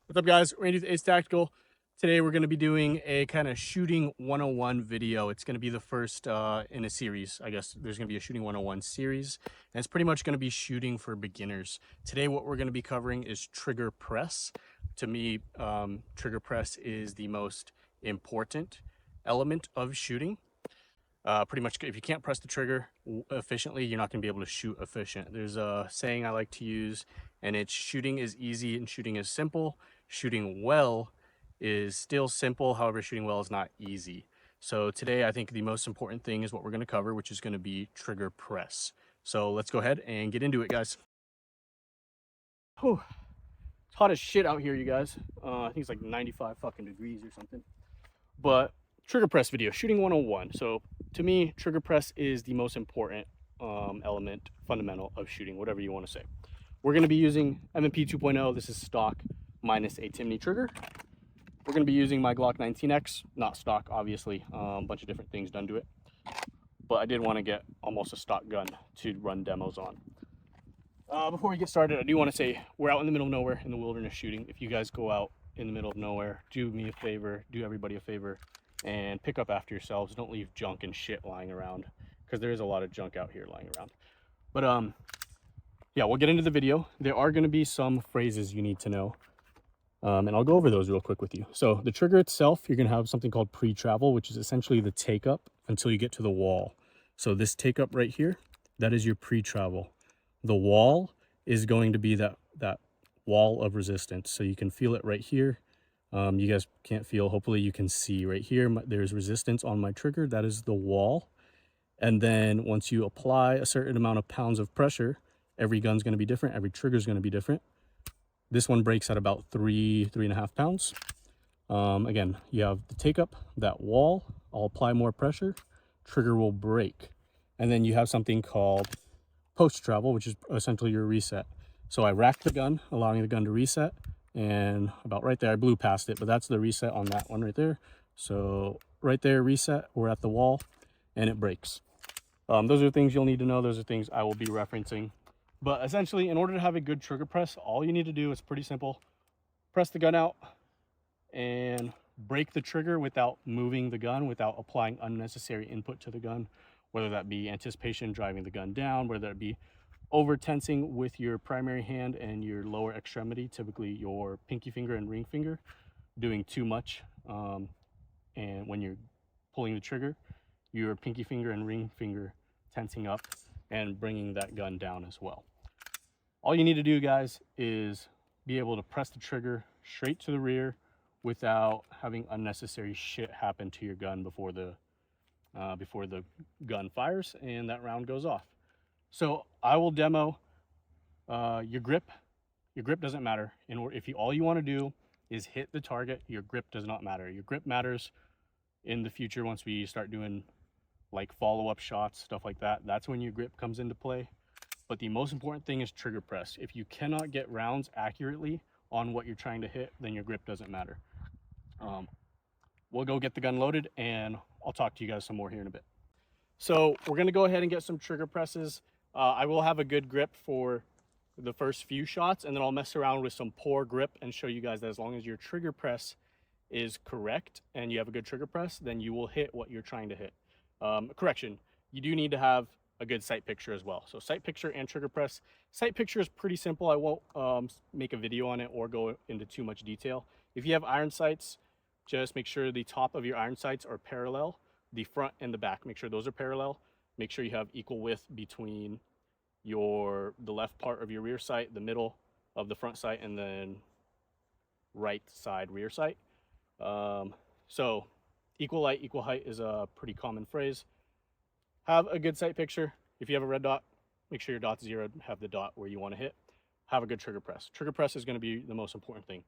What's up, guys? Randy with Ace Tactical. Today we're going to be doing a kind of shooting 101 video. It's going to be the first in a series. I guess there's going to be a shooting 101 series, and it's pretty much going to be shooting for beginners. Today what we're going to be covering is trigger press. To me, trigger press is the most important element of shooting. Pretty much if you can't press the trigger efficiently, you're not going to be able to shoot efficient. There's a saying I like to use, and it's shooting is easy and shooting is simple. Shooting well is still simple, however shooting well is not easy. So today I think the most important thing is what we're going to cover, which is going to be trigger press. So let's go ahead and get into it, guys. Whew. It's hot as shit out here, you guys. I think it's like 95 fucking degrees or something. But trigger press video, shooting 101. So to me, trigger press is the most important element, fundamental of shooting, whatever you want to say. We're going to be using M&P 2.0. This is stock minus a Timney trigger. We're going to be using my Glock 19X, not stock, obviously. A bunch of different things done to it. But I did want to get almost a stock gun to run demos on. Before we get started, I do want to say we're out in the middle of nowhere in the wilderness shooting. If you guys go out in the middle of nowhere, do me a favor, do everybody a favor, and pick up after yourselves. Don't leave junk and shit lying around, because there is a lot of junk out here lying around. But yeah, we'll get into the video. There are going to be some phrases you need to know, and I'll go over those real quick with you. So the trigger itself, you're going to have something called pre-travel, which is essentially the take up until you get to the wall. So this take up right here, that is your pre-travel. The wall is going to be that wall of resistance. So you can feel it right here. You guys can't feel, hopefully you can see right here. There's resistance on my trigger. That is the wall. And then once you apply a certain amount of pounds of pressure, every gun's going to be different. Every trigger is going to be different. This one breaks at about 3.5 pounds. Again, you have the take up, that wall. I'll apply more pressure, trigger will break. And then you have something called post travel, which is essentially your reset. So I racked the gun, allowing the gun to reset, and about right there, I blew past it, but that's the reset on that one right there. So right there, reset, we're at the wall, and it breaks. Those are things you'll need to know. Those are things I will be referencing. But essentially, in order to have a good trigger press, all you need to do is pretty simple. Press the gun out and break the trigger without moving the gun, without applying unnecessary input to the gun, whether that be anticipation, driving the gun down, whether it be over tensing with your primary hand and your lower extremity, typically your pinky finger and ring finger, doing too much. And when you're pulling the trigger, your pinky finger and ring finger tensing up and bringing that gun down as well. All you need to do, guys, is be able to press the trigger straight to the rear without having unnecessary shit happen to your gun before the gun fires and that round goes off. So I will demo your grip. Your grip doesn't matter. If all you want to do is hit the target, your grip does not matter. Your grip matters in the future once we start doing like follow-up shots, stuff like that. That's when your grip comes into play. But the most important thing is trigger press. If you cannot get rounds accurately on what you're trying to hit, then your grip doesn't matter. We'll go get the gun loaded and I'll talk to you guys some more here in a bit. So we're going to go ahead and get some trigger presses. I will have a good grip for the first few shots, and then I'll mess around with some poor grip and show you guys that as long as your trigger press is correct and you have a good trigger press, then you will hit what you're trying to hit. Correction, you do need to have a good sight picture as well. So sight picture and trigger press. Sight picture is pretty simple. I won't make a video on it or go into too much detail. If you have iron sights, just make sure the top of your iron sights are parallel. The front and the back, make sure those are parallel. Make sure you have equal width between the left part of your rear sight, the middle of the front sight, and then right side rear sight. So equal light, equal height is a pretty common phrase. Have a good sight picture. If you have a red dot, make sure your dot's zero, have the dot where you want to hit. Have a good trigger press. Trigger press is going to be the most important thing.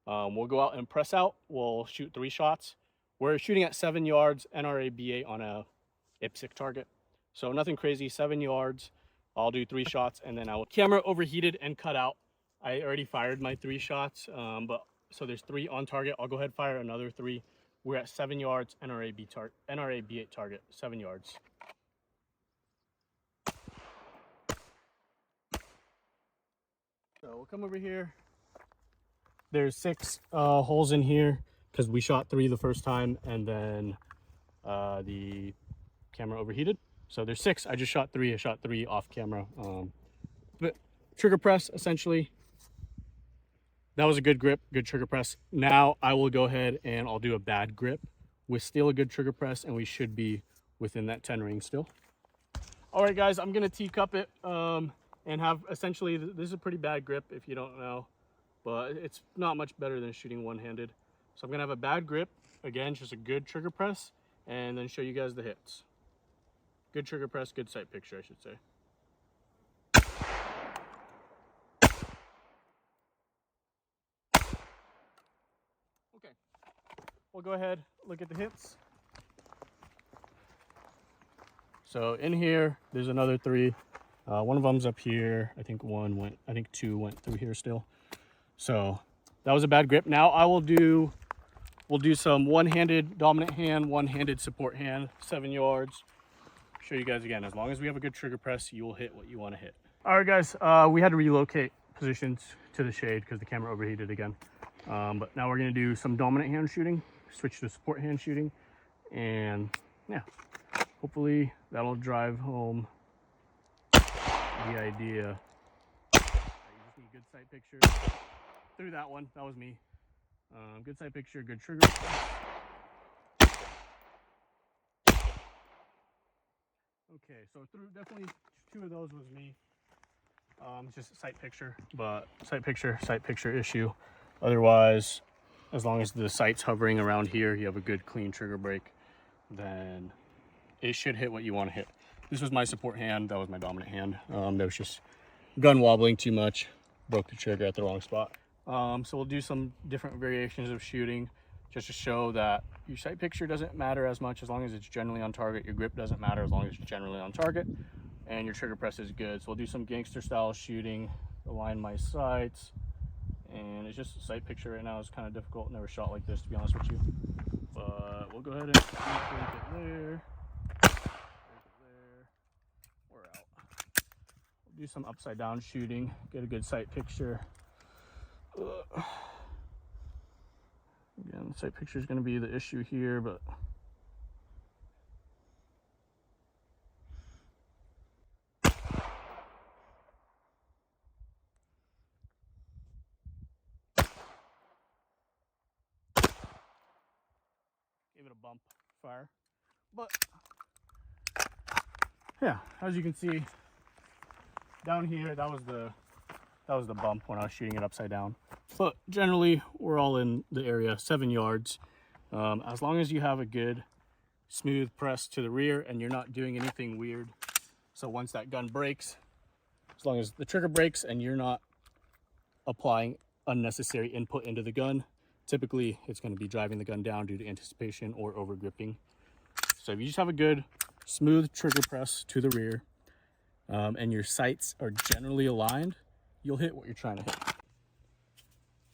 We'll go out and press out. We'll shoot 3 shots. We're shooting at 7 yards NRA B8 on a IPSC target. So nothing crazy, 7 yards. I'll do 3 shots and then camera overheated and cut out. I already fired my 3 shots, so there's 3 on target. I'll go ahead and fire another 3. We're at 7 yards NRA B8 target, 7 yards. So we'll come over here. there's 6 holes in here because we shot 3 the first time and then the camera overheated. So there's 6. I just shot 3. I shot 3 off camera. But trigger press, essentially, that was a good grip, good trigger press. Now I will go ahead and I'll do a bad grip with still a good trigger press, and we should be within that 10 ring still. All right, guys, I'm gonna teacup it and have essentially, this is a pretty bad grip if you don't know, but it's not much better than shooting one-handed. So I'm gonna have a bad grip, again, just a good trigger press, and then show you guys the hits. Good trigger press, good sight picture, I should say. Okay, we'll go ahead, look at the hits. So in here, there's another 3. One of them's up here. I think 2 went through here still. So that was a bad grip. Now we'll do some one-handed dominant hand, one-handed support hand, 7 yards. Show you guys again, as long as we have a good trigger press, you will hit what you want to hit. All right, guys, we had to relocate positions to the shade because the camera overheated again. But now we're gonna do some dominant hand shooting, switch to support hand shooting, and yeah, hopefully that'll drive home the idea that you just need good sight picture. Through that one, that was me. Good sight picture, good trigger. Okay, so through definitely 2 of those was me. Just sight picture, but sight picture issue. Otherwise, as long as the sight's hovering around here, you have a good clean trigger break, then it should hit what you want to hit. This was my support hand, that was my dominant hand. That was just gun wobbling too much, broke the trigger at the wrong spot. So we'll do some different variations of shooting just to show that your sight picture doesn't matter as much as long as it's generally on target. Your grip doesn't matter as long as it's generally on target, and your trigger press is good. So we'll do some gangster style shooting, align my sights, and it's just sight picture right now is kind of difficult. Never shot like this, to be honest with you, but we'll go ahead and break it there. We're out. We'll do some upside down shooting, get a good sight picture. Again, sight picture is going to be the issue here, but gave it a bump fire. But yeah, as you can see down here, that was the bump when I was shooting it upside down. But generally, we're all in the area, 7 yards. As long as you have a good smooth press to the rear and you're not doing anything weird. So once that gun breaks, as long as the trigger breaks and you're not applying unnecessary input into the gun, typically it's going to be driving the gun down due to anticipation or over gripping. So if you just have a good smooth trigger press to the rear, and your sights are generally aligned, you'll hit what you're trying to hit.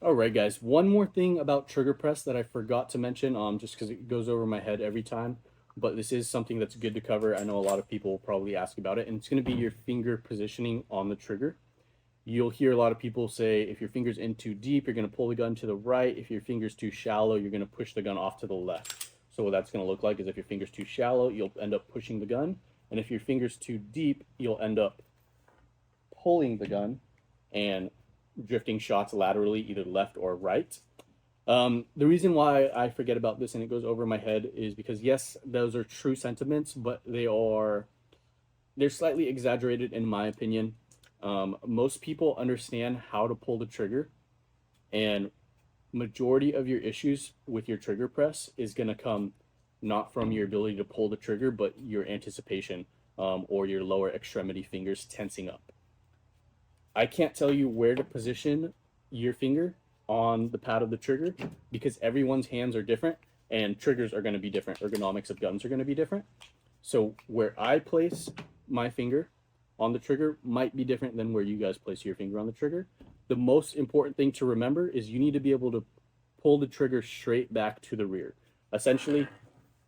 All right, guys, one more thing about trigger press that I forgot to mention, just because it goes over my head every time, but this is something that's good to cover. I know a lot of people will probably ask about it, and it's going to be your finger positioning on the trigger. You'll hear a lot of people say if your finger's in too deep, you're going to pull the gun to the right. If your finger's too shallow, you're going to push the gun off to the left. So what that's going to look like is if your finger's too shallow, you'll end up pushing the gun, and if your finger's too deep, you'll end up pulling the gun and drifting shots laterally, either left or right. The reason why I forget about this and it goes over my head is because yes, those are true sentiments, but they're slightly exaggerated in my opinion. Most people understand how to pull the trigger, and majority of your issues with your trigger press is going to come not from your ability to pull the trigger, but your anticipation, or your lower extremity fingers tensing up. I can't tell you where to position your finger on the pad of the trigger because everyone's hands are different and triggers are going to be different. Ergonomics of guns are going to be different. So where I place my finger on the trigger might be different than where you guys place your finger on the trigger. The most important thing to remember is you need to be able to pull the trigger straight back to the rear. Essentially,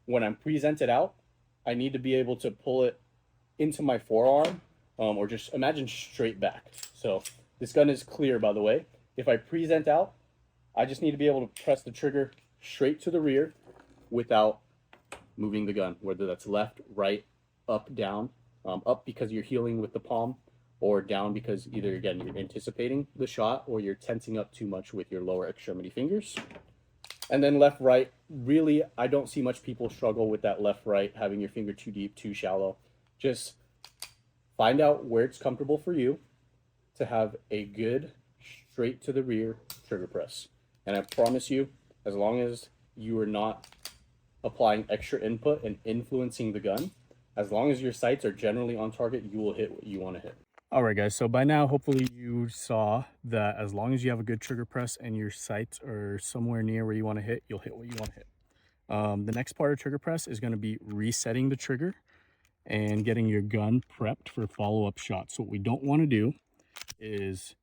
when I'm presented out, I need to be able to pull it into my forearm, or just imagine straight back. So this gun is clear, by the way. If I present out, I just need to be able to press the trigger straight to the rear without moving the gun, whether that's left, right, up, down. Up because you're healing with the palm, or down because either, again, you're anticipating the shot or you're tensing up too much with your lower extremity fingers. And then left, right, really, I don't see much people struggle with that left, right, having your finger too deep, too shallow. Just find out where it's comfortable for you to have a good straight to the rear trigger press. And I promise you, as long as you are not applying extra input and influencing the gun, as long as your sights are generally on target, you will hit what you want to hit. All right, guys, so by now, hopefully you saw that as long as you have a good trigger press and your sights are somewhere near where you want to hit, you'll hit what you want to hit. The next part of trigger press is going to be resetting the trigger and getting your gun prepped for follow-up shots. So what we don't want to do is,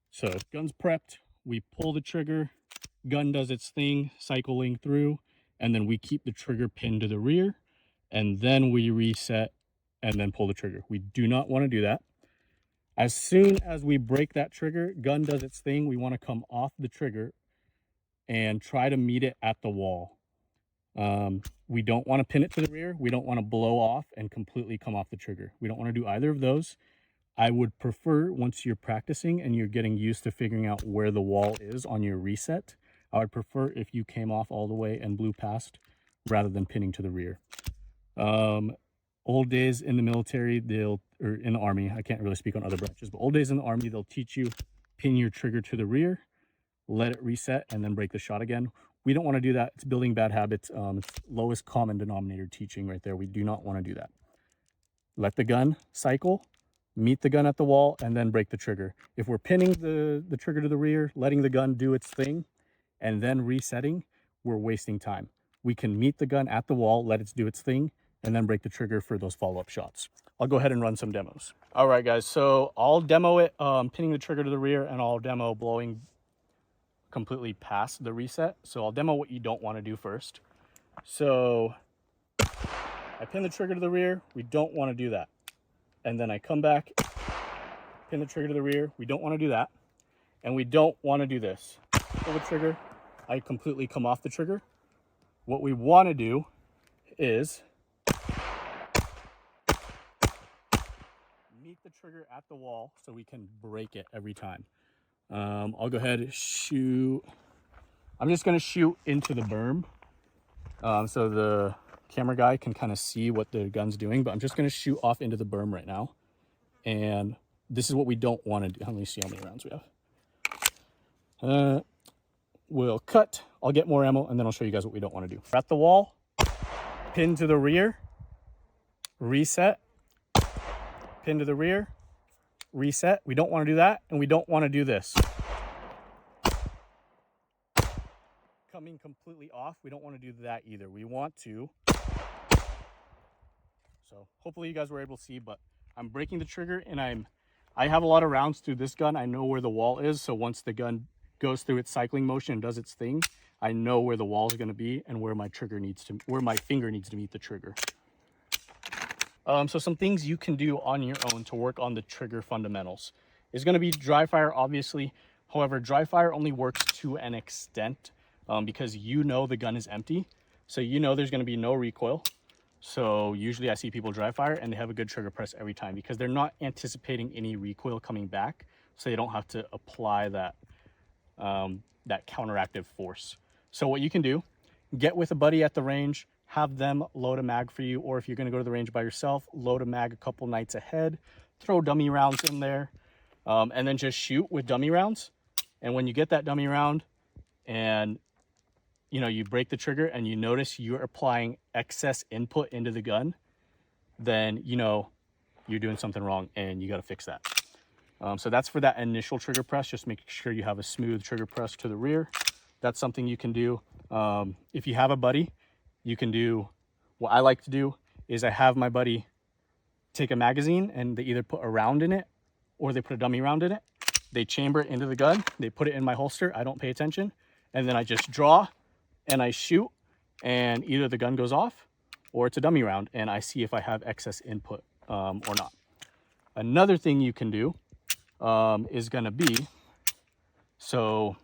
so gun's prepped, we pull the trigger, gun does its thing, cycling through, and then we keep the trigger pinned to the rear, and then we reset and then pull the trigger. We do not want to do that. As soon as we break that trigger, gun does its thing, we want to come off the trigger and try to meet it at the wall. We don't want to pin it to the rear. We don't want to blow off and completely come off the trigger. We don't want to do either of those. I would prefer, once you're practicing and you're getting used to figuring out where the wall is on your reset, I would prefer if you came off all the way and blew past rather than pinning to the rear. Old days in the military, or in the Army, I can't really speak on other branches, but old days in the Army, they'll teach you pin your trigger to the rear, let it reset, and then break the shot again. We don't want to do that. It's building bad habits. It's lowest common denominator teaching right there. We do not want to do that. Let the gun cycle, meet the gun at the wall, and then break the trigger. If we're pinning the trigger to the rear, letting the gun do its thing, and then resetting, we're wasting time. We can meet the gun at the wall, let it do its thing, and then break the trigger for those follow-up shots. I'll go ahead and run some demos. All right, guys, so I'll demo it pinning the trigger to the rear, and I'll demo blowing completely past the reset. So I'll demo what you don't want to do first. So I pin the trigger to the rear. We don't want to do that. And then I come back, pin the trigger to the rear. We don't want to do that. And we don't want to do this. Pull the trigger. I completely come off the trigger. What we want to do is meet the trigger at the wall so we can break it every time. I'll go ahead and shoot. I'm just going to shoot into the berm so the camera guy can kind of see what the gun's doing, but I'm just going to shoot off into the berm right now. And this is what we don't want to do. Let me see how many rounds we have. We'll cut. I'll get more ammo, and then I'll show you guys what we don't want to do. At the wall, pin to the rear, reset, pin to the rear, reset. We don't want to do that, and we don't want to do this. Coming completely off, we don't want to do that either. We want to. So hopefully you guys were able to see, but I'm breaking the trigger, and I have a lot of rounds through this gun. I know where the wall is, so once the gun goes through its cycling motion and does its thing, I know where the wall is going to be and where my finger needs to meet the trigger. So some things you can do on your own to work on the trigger fundamentals is going to be dry fire, obviously. However, dry fire only works to an extent because you know the gun is empty. So you know there's going to be no recoil. So usually I see people dry fire and they have a good trigger press every time because they're not anticipating any recoil coming back. So they don't have to apply that counteractive force. So what you can do, get with a buddy at the range, have them load a mag for you, or if you're going to go to the range by yourself, load a mag a couple nights ahead, throw dummy rounds in there, and then just shoot with dummy rounds. And when you get that dummy round and you break the trigger and you notice you're applying excess input into the gun, then you're doing something wrong and you got to fix that. So that's for that initial trigger press. Just make sure you have a smooth trigger press to the rear. That's something you can do. If you have a buddy, you can do what I like to do is I have my buddy take a magazine and they either put a round in it or they put a dummy round in it. They chamber it into the gun. They put it in my holster. I don't pay attention. And then I just draw and I shoot, and either the gun goes off or it's a dummy round, and I see if I have excess input or not. Another thing you can do is going to be, so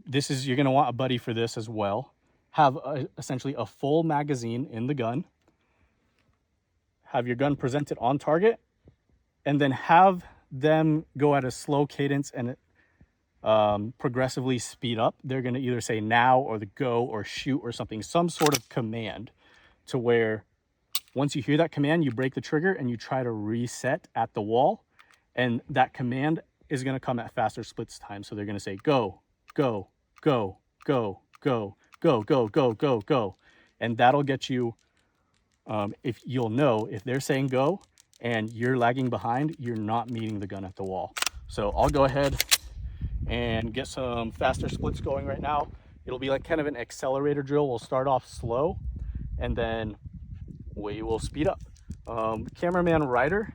this is, you're going to want a buddy for this as well. Have essentially a full magazine in the gun. Have your gun presented on target, and then have them go at a slow cadence and progressively speed up. They're going to either say now or the go or shoot or something, some sort of command, to where once you hear that command, you break the trigger and you try to reset at the wall. And that command is going to come at faster splits time. So they're going to say go, go, go, go, go, go, go, go, go, go. And that'll get you, if you'll know, if they're saying go and you're lagging behind, you're not meeting the gun at the wall. So I'll go ahead and get some faster splits going right now. It'll be like kind of an accelerator drill. We'll start off slow and then we will speed up. Cameraman Ryder,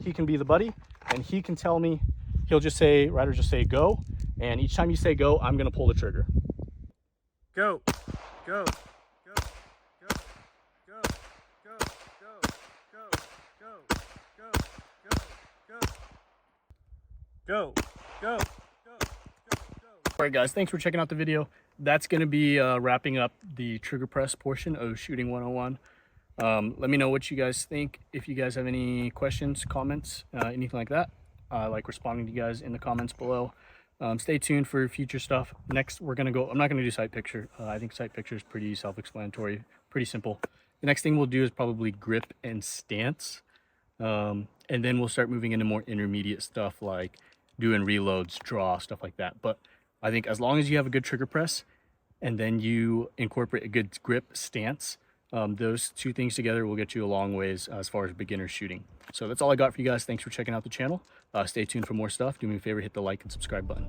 he can be the buddy, and he can tell me, he'll just say, Ryder, just say go, and each time you say go, I'm gonna pull the trigger. Go, go, go, go, go, go, go, go, go, go, go, go, go, go. All right, guys, thanks for checking out the video. That's going to be wrapping up the trigger press portion of Shooting 101. Let me know what you guys think. If you guys have any questions, comments, anything like that, I like responding to you guys in the comments below. Stay tuned for future stuff. Next, we're going to go, I'm not going to do sight picture. I think sight picture is pretty self-explanatory, pretty simple. The next thing we'll do is probably grip and stance. And then we'll start moving into more intermediate stuff like doing reloads, draw, stuff like that. But I think as long as you have a good trigger press and then you incorporate a good grip stance, those two things together will get you a long ways as far as beginner shooting. So that's all I got for you guys. Thanks for checking out the channel. Stay tuned for more stuff. Do me a favor, hit the like and subscribe button.